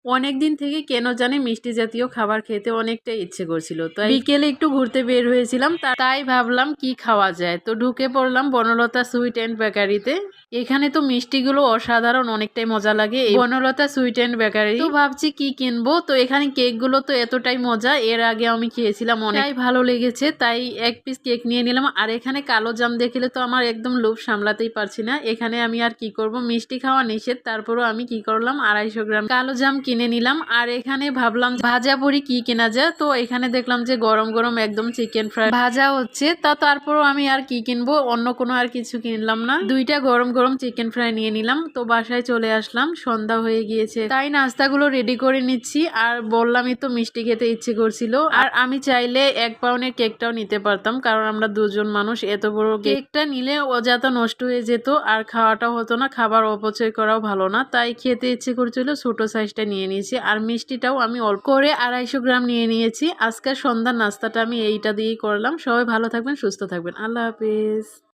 অনেকদিন থেকে কেন জানি মিষ্টি জাতীয় খাবার খেতে অনেকটা ইচ্ছে করছিল। তাই বিকেলে একটু ঘুরতে বের হয়েছিলাম, তাই ভাবলাম কি খাওয়া যায়। তো ঢুকে পড়লাম বনলতা সুইট অ্যান্ড বেকারিতে। এখানে তো মিষ্টিগুলো অসাধারণ, অনেকটাই মজা লাগে এই বনলতা সুইট অ্যান্ড বেকারি। তো ভাবছি কি কিনবো, তো এখানে কেকগুলো তো এতটাই মজা, এর আগে আমি খেয়েছিলাম, অনেকটাই ভালো লেগেছে, তাই এক পিস কেক নিয়ে নিলাম। আর এখানে কালো জাম দেখলে তো আমার একদম লোভ সামলাতেই পারছি না। এখানে আমি আর কি করব, মিষ্টি খাওয়া নিষেধ, তারপরও আমি কি করলাম 250 গ্রাম কালো জাম কিনে নিলাম। আর এখানে ভাবলাম ভাজা পুরি কি কেনা যায়, তো এখানে দেখলাম যে গরম গরম একদম চিকেন ফ্রাই ভাজা হচ্ছে। তারপরও আমি আর কি কিনবো, অন্য কোনো আর কিছু কিনলাম না, দুইটা গরম গরম চিকেন ফ্রাই নিয়ে নিলাম। তো বাসায় চলে আসলাম, সন্ধ্যা হয়ে গিয়েছে, তাই নাস্তাগুলো রেডি করে নিচ্ছি। আর বললামই তো মিষ্টি খেতে ইচ্ছে করছিল, আর আমি চাইলে 1 পাউন্ডের কেকটাও নিতে পারতাম, কারণ আমরা দুজন মানুষ, এত বড় কেকটা নিলে অযথা নষ্ট হয়ে যেত আর খাওয়াটাও হতো না, খাবার অপচয় করাও ভালো না, তাই খেতে ইচ্ছে করছিল ছোট সাইজটা নিয়ে নিয়েছি। আর মিষ্টিটাও আমি অল্প করে 250 গ্রাম নিয়ে নিয়েছি। আজকের সন্ধ্যার নাস্তাটা আমি এইটা দিয়েই করলাম। সবাই ভালো থাকবেন, সুস্থ থাকবেন, আল্লাহ হাফিজ।